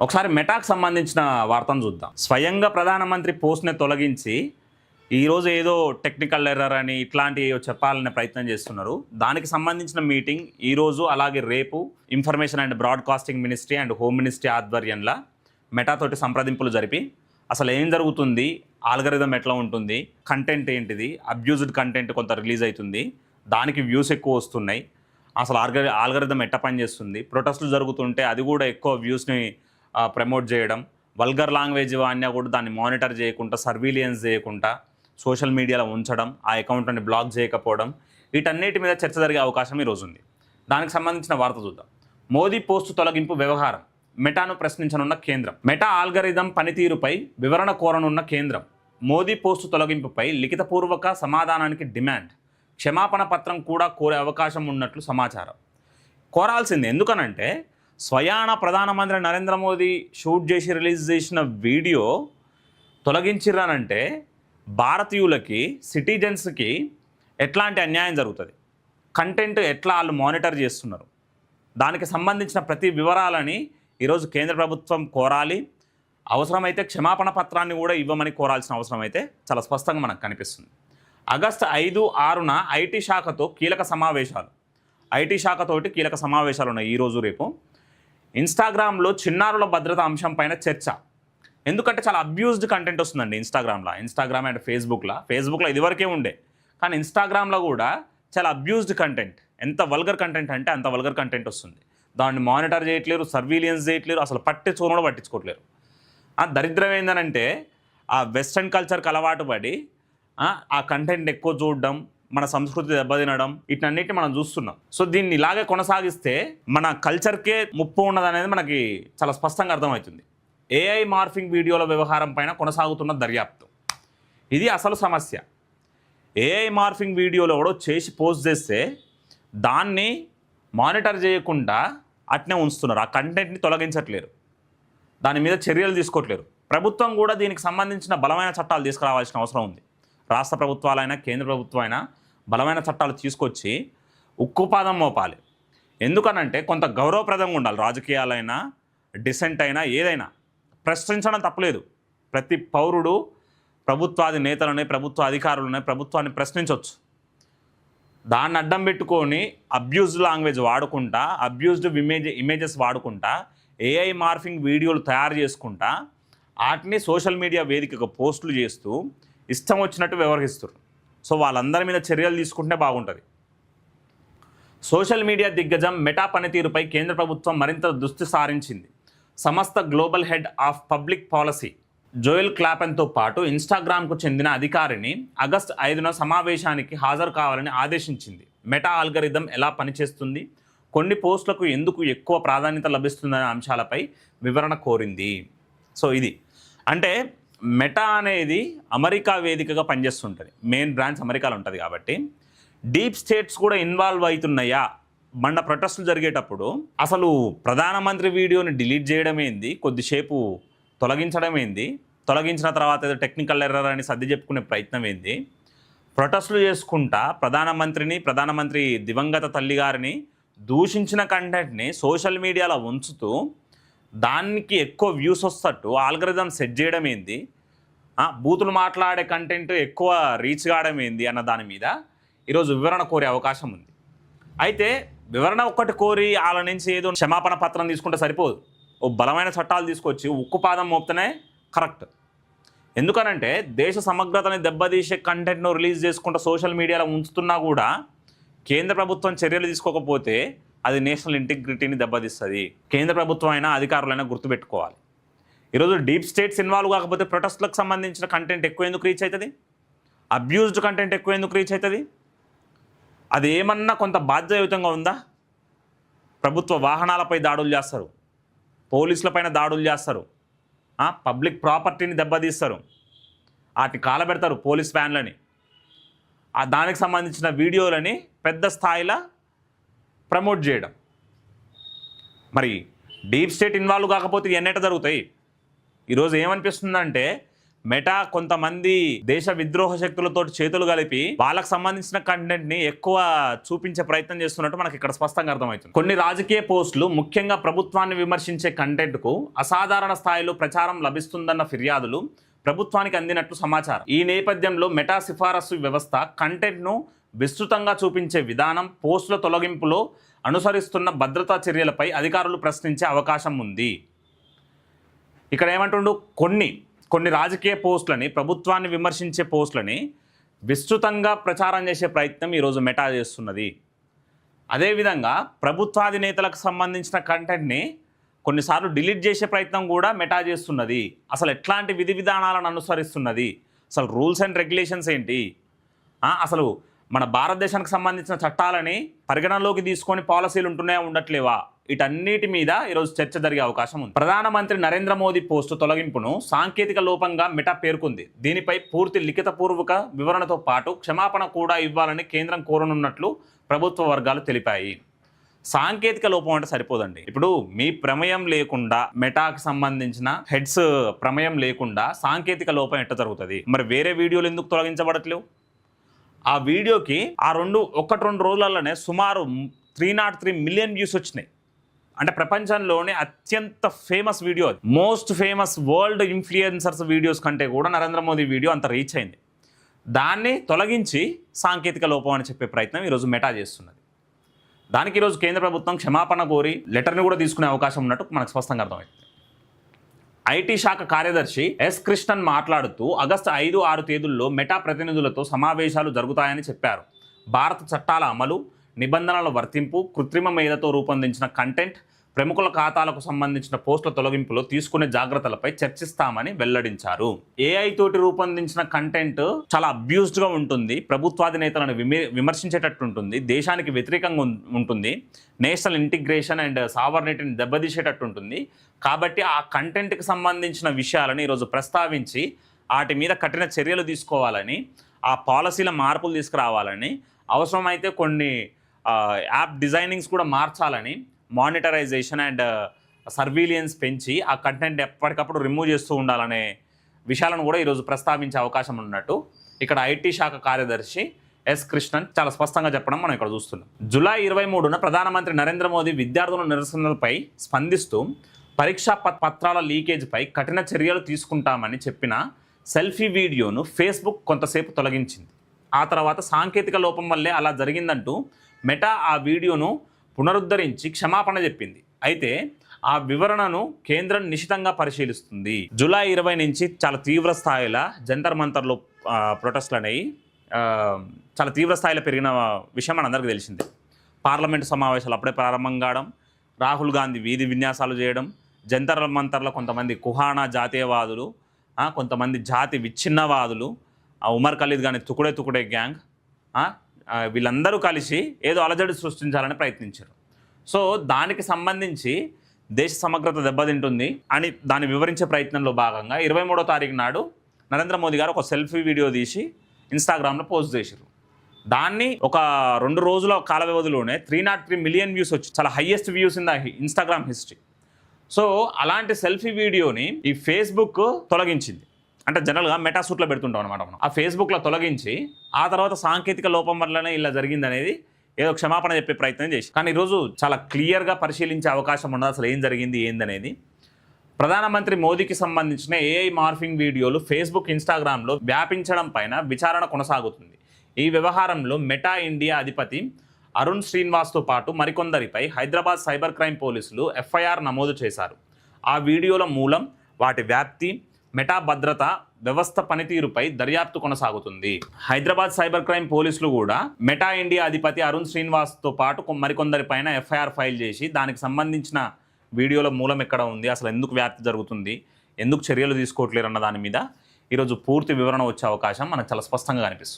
ఒకసారి మెటాకు సంబంధించిన వార్తను చూద్దాం. స్వయంగా ప్రధానమంత్రి పోస్ట్‌ని తొలగించి ఈరోజు ఏదో టెక్నికల్ ఎర్రర్ అని ఇట్లాంటివి చెప్పాలనే ప్రయత్నం చేస్తున్నారు. దానికి సంబంధించిన మీటింగ్ ఈరోజు అలాగే రేపు information and broadcasting ministry and home ministry ఆధ్వర్యంలో మెటా తోటి సంప్రదింపులు జరిపి అసలు ఏం జరుగుతుంది, ఆల్గరిథం ఎట్లా ఉంటుంది, కంటెంట్ ఏంటిది, అబ్యూజ్డ్ కంటెంట్ కొంత రిలీజ్ అవుతుంది, దానికి వ్యూస్ ఎక్కువ వస్తున్నాయి, అసలు ఆల్గరిథం ఎట్ట పనిచేస్తుంది, ప్రొటెస్టులు జరుగుతుంటే అది కూడా ఎక్కువ వ్యూస్ని ప్రమోట్ చేయడం, వల్గర్ లాంగ్వేజ్ వాడినా కూడా దాన్ని మానిటర్ చేయకుండా, సర్వీలియన్స్ చేయకుండా సోషల్ మీడియాలో ఉంచడం, ఆ అకౌంట్ని బ్లాక్ చేయకపోవడం, వీటన్నిటి మీద చర్చ జరిగే అవకాశం ఈరోజు ఉంది. దానికి సంబంధించిన వార్త చూద్దాం. మోదీ పోస్టు తొలగింపు వ్యవహారం, మెటాను ప్రశ్నించనున్న కేంద్రం. మెటా ఆల్గరిథం పనితీరుపై వివరణ కోరనున్న కేంద్రం. మోదీ పోస్టు తొలగింపుపై లిఖితపూర్వక సమాధానానికి డిమాండ్, క్షమాపణ పత్రం కూడా కోరే అవకాశం ఉన్నట్లు సమాచారం. కోరాల్సింది ఎందుకనంటే స్వయాన ప్రధానమంత్రి నరేంద్ర మోదీ షూట్ చేసి రిలీజ్ చేసిన వీడియో తొలగించిర్రనంటే భారతీయులకి, సిటిజన్స్కి ఎట్లాంటి అన్యాయం జరుగుతుంది, కంటెంట్ ఎట్లా వాళ్ళు మానిటర్ చేస్తున్నారు, దానికి సంబంధించిన ప్రతి వివరాలని ఈరోజు కేంద్ర ప్రభుత్వం కోరాలి. అవసరమైతే క్షమాపణ పత్రాన్ని కూడా ఇవ్వమని కోరాల్సిన అవసరం అయితే చాలా స్పష్టంగా మనకు కనిపిస్తుంది. ఆగస్టు 5, 6న ఐటీ శాఖతో కీలక సమావేశాలు. ఐటీ శాఖతోటి కీలక సమావేశాలు ఉన్నాయి ఈరోజు రేపు. ఇన్స్టాగ్రామ్లో చిన్నారుల భద్రత అంశం పైన చర్చ. ఎందుకంటే చాలా అబ్యూజ్డ్ కంటెంట్ వస్తుందండి ఇన్స్టాగ్రామ్ అండ్ ఫేస్బుక్లో ఇదివరకే ఉండే, కానీ ఇన్స్టాగ్రామ్లో కూడా చాలా అబ్యూజ్డ్ కంటెంట్, ఎంత వల్గర్ కంటెంట్ అంటే అంత వల్గర్ కంటెంట్ వస్తుంది. దాన్ని మానిటర్ చేయట్లేరు, సర్వీలియన్స్ చేయట్లేరు, అసలు పట్టించుకోను కూడా పట్టించుకోవట్లేరు. ఆ దరిద్రం ఏంటంటే ఆ వెస్ట్రన్ కల్చర్కి అలవాటు పడి ఆ కంటెంట్ ఎక్కువ చూడడం, మన సంస్కృతి దెబ్బతినడం, వీటన్నిటిని మనం చూస్తున్నాం. సో దీన్ని ఇలాగే కొనసాగిస్తే మన కల్చర్కే ముప్పు ఉన్నదనేది మనకి చాలా స్పష్టంగా అర్థమవుతుంది. ఏఐ మార్ఫింగ్ వీడియోల వ్యవహారం పైన కొనసాగుతున్న దర్యాప్తు, ఇది అసలు సమస్య. ఏఐ మార్ఫింగ్ వీడియోలో కూడా చేసి పోస్ట్ చేస్తే దాన్ని మానిటర్ చేయకుండా అట్నే ఉంచుతున్నారు, ఆ కంటెంట్ని తొలగించట్లేరు, దాని మీద చర్యలు తీసుకోవట్లేరు. ప్రభుత్వం కూడా దీనికి సంబంధించిన బలమైన చట్టాలు తీసుకురావాల్సిన అవసరం ఉంది. రాష్ట్ర ప్రభుత్వాలైనా కేంద్ర ప్రభుత్వం అయినా బలమైన చట్టాలు తీసుకొచ్చి ఉక్కుపాదం మోపాలి. ఎందుకనంటే కొంత గౌరవప్రదంగా ఉండాలి. రాజకీయాలైనా, డిసెంట్ అయినా, ఏదైనా ప్రశ్నించడం తప్పలేదు. ప్రతి పౌరుడు ప్రభుత్వాది నేతలని, ప్రభుత్వ అధికారులని, ప్రభుత్వాన్ని ప్రశ్నించవచ్చు. దాన్ని అడ్డం పెట్టుకొని అబ్యూజ్డ్ లాంగ్వేజ్ వాడుకుంటా, అబ్యూజ్డ్ ఇమేజెస్ వాడుకుంటా, ఏఐ మార్ఫింగ్ వీడియోలు తయారు చేసుకుంటా వాటిని సోషల్ మీడియా వేదికగా పోస్టులు చేస్తూ ఇష్టం వచ్చినట్టు వ్యవహరిస్తారు. సో వాళ్ళందరి మీద చర్యలు తీసుకుంటే బాగుంటుంది. సోషల్ మీడియా దిగ్గజం మెటా పనితీరుపై కేంద్ర ప్రభుత్వం మరింత దృష్టి సారించింది. సమస్త global head of public policy Joel క్లాపెన్తో పాటు ఇన్స్టాగ్రామ్కు చెందిన అధికారిని ఆగస్టు 5న సమావేశానికి హాజరు కావాలని ఆదేశించింది. మెటా ఆల్గరిథం ఎలా పనిచేస్తుంది, కొన్ని పోస్టులకు ఎందుకు ఎక్కువ ప్రాధాన్యత లభిస్తుందనే అంశాలపై వివరణ కోరింది. సో ఇది అంటే మెటా అనేది అమెరికా వేదికగా పనిచేస్తుంటుంది, మెయిన్ బ్రాంచ్ అమెరికాలో ఉంటుంది కాబట్టి డీప్ స్టేట్స్ కూడా ఇన్వాల్వ్ అవుతున్నాయా. మొన్న ప్రొటెస్టులు జరిగేటప్పుడు అసలు ప్రధానమంత్రి వీడియోని డిలీట్ చేయడం ఏంది, కొద్దిసేపు తొలగించడం ఏంది, తొలగించిన తర్వాత ఏదో టెక్నికల్ ఎర్రర్ అని సర్ది చెప్పుకునే ప్రయత్నం ఏంది, ప్రొటెస్టులు చేసుకుంటా ప్రధానమంత్రి దివంగత తల్లి గారిని దూషించిన కంటెంట్ని సోషల్ మీడియాలో ఉంచుతూ దానికి ఎక్కువ వ్యూస్ వస్తట్టు ఆల్గరిథం సెట్ చేయడం ఏంది, బూతులు మాట్లాడే కంటెంట్ ఎక్కువ రీచ్ కావడం ఏంది అన్న దాని మీద ఈరోజు వివరణ కోరే అవకాశం ఉంది. అయితే వివరణ ఒక్కటి కోరి వాళ్ళ నుంచి ఏదో క్షమాపణ పత్రం తీసుకుంటే సరిపోదు, ఓ బలమైన చట్టాలు తీసుకొచ్చి ఉక్కుపాదం మోపుతూనే కరెక్ట్. ఎందుకనంటే దేశ సమగ్రతని దెబ్బతీసే కంటెంట్ను రిలీజ్ చేసుకుంటూ సోషల్ మీడియాలో ఉంచుతున్నా కూడా కేంద్ర ప్రభుత్వం చర్యలు తీసుకోకపోతే అది నేషనల్ ఇంటిగ్రిటీని దెబ్బతీస్తుంది. కేంద్ర ప్రభుత్వం అయినా అధికారులైనా గుర్తుపెట్టుకోవాలి. ఈరోజు డీప్ స్టేట్స్ ఇన్వాల్వ్ కాకపోతే ప్రొటెస్ట్లకు సంబంధించిన కంటెంట్ ఎక్కువ ఎందుకు రీచ్ అవుతుంది, అబ్యూజ్డ్ కంటెంట్ ఎక్కువ ఎందుకు రీచ్ అవుతుంది? అది ఏమన్నా కొంత బాధ్యతాయుతంగా ఉందా? ప్రభుత్వ వాహనాలపై దాడులు చేస్తారు, పోలీసులపైన దాడులు చేస్తారు, పబ్లిక్ ప్రాపర్టీని దెబ్బతీస్తారు, వాటిని కాలబెడతారు పోలీస్ వ్యాన్లని, దానికి సంబంధించిన వీడియోలని పెద్ద స్థాయిలో ప్రమోట్ చేయడం. మరి డీప్ స్టేట్ ఇన్వాల్వ్ కాకపోతే ఎన్నట జరుగుతాయి? ఈరోజు ఏమనిపిస్తుందంటే మెటా కొంతమంది దేశ విద్రోహ శక్తులతో చేతులు కలిపి వాళ్ళకి సంబంధించిన కంటెంట్ ని ఎక్కువ చూపించే ప్రయత్నం చేస్తున్నట్టు మనకి ఇక్కడ స్పష్టంగా అర్థమవుతుంది. కొన్ని రాజకీయ పోస్టులు ముఖ్యంగా ప్రభుత్వాన్ని విమర్శించే కంటెంట్ కు అసాధారణ స్థాయిలో ప్రచారం లభిస్తుందన్న ఫిర్యాదులు ప్రభుత్వానికి అందినట్లు సమాచారం. ఈ నేపథ్యంలో మెటా సిఫారసు వ్యవస్థ కంటెంట్ను విస్తృతంగా చూపించే విధానం, పోస్టుల తొలగింపులో అనుసరిస్తున్న భద్రతా చర్యలపై అధికారులు ప్రశ్నించే అవకాశం ఉంది. ఇక్కడ ఏమంటుండు, కొన్ని రాజకీయ పోస్టులని, ప్రభుత్వాన్ని విమర్శించే పోస్టులని విస్తృతంగా ప్రచారం చేసే ప్రయత్నం ఈరోజు మెటా చేస్తున్నది. అదేవిధంగా ప్రభుత్వాధినేతలకు సంబంధించిన కంటెంట్ని కొన్నిసార్లు డిలీట్ చేసే ప్రయత్నం కూడా మెటా చేస్తున్నది. అసలు ఎట్లాంటి విధి విధానాలను అనుసరిస్తున్నది, అసలు రూల్స్ అండ్ రెగ్యులేషన్స్ ఏంటి, అసలు మన భారతదేశానికి సంబంధించిన చట్టాలని పరిగణనలోకి తీసుకొని పాలసీలు ఉంటున్నాయా ఉండట్లేవా, వీటన్నిటి మీద ఈరోజు చర్చ జరిగే అవకాశం ఉంది. ప్రధానమంత్రి నరేంద్ర మోదీ పోస్టు తొలగింపును సాంకేతిక లోపంగా మెటా పేర్కొంది. దీనిపై పూర్తి లిఖితపూర్వక వివరణతో పాటు క్షమాపణ కూడా ఇవ్వాలని కేంద్రం కోరనున్నట్లు ప్రభుత్వ వర్గాలు తెలిపాయి. సాంకేతిక లోపం అంటే సరిపోదండి. ఇప్పుడు మీ ప్రమేయం లేకుండా, మెటాకి సంబంధించిన హెడ్స్ ప్రమేయం లేకుండా సాంకేతిక లోపం ఎట్ట జరుగుతుంది? మరి వేరే వీడియోలు ఎందుకు తొలగించబడట్లేవు? ఆ వీడియోకి ఒకటి రెండు రోజులలోనే సుమారు 303 మిలియన్ వ్యూస్ వచ్చినాయి. అంటే ప్రపంచంలోనే అత్యంత famous video, most famous world influencers videos కంటే కూడా నరేంద్ర మోదీ వీడియో అంత రీచ్ అయింది. దాన్ని తొలగించి సాంకేతిక లోపం అని చెప్పే ప్రయత్నం ఈరోజు మెటా చేస్తున్నది. దానికి ఈరోజు కేంద్ర ప్రభుత్వం క్షమాపణ కోరి లెటర్ని కూడా తీసుకునే అవకాశం ఉన్నట్టు మనకు స్పష్టంగా అర్థమైంది. ఐటీ శాఖ కార్యదర్శి ఎస్ కృష్ణన్ మాట్లాడుతూ ఆగస్టు 5, 6 తేదీల్లో మెటా ప్రతినిధులతో సమావేశాలు జరుగుతాయని చెప్పారు. భారత చట్టాల అమలు, నిబంధనల వర్తింపు, కృత్రిమ మేధతో రూపొందించిన కంటెంట్, ప్రముఖుల ఖాతాలకు సంబంధించిన పోస్టుల తొలగింపులో తీసుకునే జాగ్రత్తలపై చర్చిస్తామని వెల్లడించారు. ఏఐ తోటి రూపొందించిన కంటెంట్ చాలా అబ్యూస్డ్గా ఉంటుంది, ప్రభుత్వాధినేతలను విమర్శించేటట్టు ఉంటుంది, దేశానికి వ్యతిరేకంగా ఉంటుంది, నేషనల్ ఇంటిగ్రేషన్ అండ్ సావర్నిటీని దెబ్బతీసేటట్టు ఉంటుంది. కాబట్టి ఆ కంటెంట్కి సంబంధించిన విషయాలను ఈరోజు ప్రస్తావించి వాటి మీద కఠిన చర్యలు తీసుకోవాలని, ఆ పాలసీల మార్పులు తీసుకురావాలని, అవసరమైతే కొన్ని యాప్ డిజైనింగ్స్ కూడా మార్చాలని, మానిటరైజేషన్ అండ్ సర్వీలియన్స్ పెంచి ఆ కంటెంట్ ఎప్పటికప్పుడు రిమూవ్ చేస్తూ ఉండాలనే విషయాలను కూడా ఈరోజు ప్రస్తావించే అవకాశం ఉన్నట్టు ఇక్కడ ఐటీ శాఖ కార్యదర్శి ఎస్ కృష్ణన్ చాలా స్పష్టంగా చెప్పడం మనం ఇక్కడ చూస్తున్నాం. జూలై 23న ప్రధానమంత్రి నరేంద్ర మోదీ విద్యార్థుల నిరసనలపై స్పందిస్తూ పరీక్షా పత్రాల లీకేజ్పై కఠిన చర్యలు తీసుకుంటామని చెప్పిన సెల్ఫీ వీడియోను ఫేస్బుక్ కొంతసేపు తొలగించింది. ఆ తర్వాత సాంకేతిక లోపం వల్లే అలా జరిగిందంటూ మెటా ఆ వీడియోను పునరుద్ధరించి క్షమాపణ చెప్పింది. అయితే ఆ వివరణను కేంద్రం నిశితంగా పరిశీలిస్తుంది. జూలై 20 నుంచి చాలా తీవ్ర స్థాయిలో జంతర్ మంతర్లో ప్రొటెస్ట్లు అనేవి చాలా తీవ్ర స్థాయిలో పెరిగిన విషయం మనందరికీ తెలిసిందే. పార్లమెంటు సమావేశాలు అప్పుడే ప్రారంభం కావడం, రాహుల్ గాంధీ వీధి విన్యాసాలు చేయడం, జంతర్ మంతర్లో కొంతమంది కుహానా జాతీయవాదులు, కొంతమంది జాతి విచ్ఛిన్నవాదులు, ఉమర్ ఖలీద్ గాని తుకుడే గ్యాంగ్, వీళ్ళందరూ కలిసి ఏదో అలజడి సృష్టించాలని ప్రయత్నించారు. సో దానికి సంబంధించి దేశ సమగ్రత దెబ్బతింటుంది అని దాన్ని వివరించే ప్రయత్నంలో భాగంగా 23వ తారీఖు నాడు నరేంద్ర మోదీ గారు ఒక సెల్ఫీ వీడియో తీసి ఇన్స్టాగ్రామ్లో పోస్ట్ చేశారు. దాన్ని ఒక 2 రోజుల కాల వ్యవధిలోనే 303 మిలియన్ వ్యూస్ వచ్చి చాలా highest views in the Instagram history. So అలాంటి సెల్ఫీ వీడియోని ఈ ఫేస్బుక్ తొలగించింది. అంటే జనరల్గా మెటా సూట్లో పెడుతుంటాం అనమాట మనం. ఆ ఫేస్బుక్లో తొలగించి ఆ తర్వాత సాంకేతిక లోపం వల్లనే ఇలా జరిగింది అనేది ఏదో క్షమాపణ చెప్పే ప్రయత్నం చేసి, కానీ ఈరోజు చాలా క్లియర్గా పరిశీలించే అవకాశం ఉండదు అసలు ఏం జరిగింది ఏందనేది. ప్రధానమంత్రి మోదీకి సంబంధించిన ఏఐ మార్ఫింగ్ వీడియోలు ఫేస్బుక్, ఇన్స్టాగ్రామ్లో వ్యాపించడం పైన విచారణ కొనసాగుతుంది. ఈ వ్యవహారంలో మెటా ఇండియా అధిపతి అరుణ్ శ్రీనివాస్తో పాటు మరికొందరిపై హైదరాబాద్ సైబర్ క్రైమ్ పోలీసులు ఎఫ్ఐఆర్ నమోదు చేశారు. ఆ వీడియోల మూలం, వాటి వ్యాప్తి, మెటా భద్రత వ్యవస్థ పనితీరుపై దర్యాప్తు కొనసాగుతుంది. హైదరాబాద్ సైబర్ క్రైమ్ పోలీసులు కూడా మెటా ఇండియా అధిపతి అరుణ్ శ్రీనివాస్తో పాటు మరికొందరిపైన ఎఫ్ఐఆర్ ఫైల్ చేసి దానికి సంబంధించిన వీడియోల మూలం ఎక్కడ ఉంది, అసలు ఎందుకు వ్యాప్తి జరుగుతుంది, ఎందుకు చర్యలు తీసుకోవట్లేరు అన్న దాని మీద ఈరోజు పూర్తి వివరణ వచ్చే అవకాశం మనకు చాలా స్పష్టంగా కనిపిస్తుంది.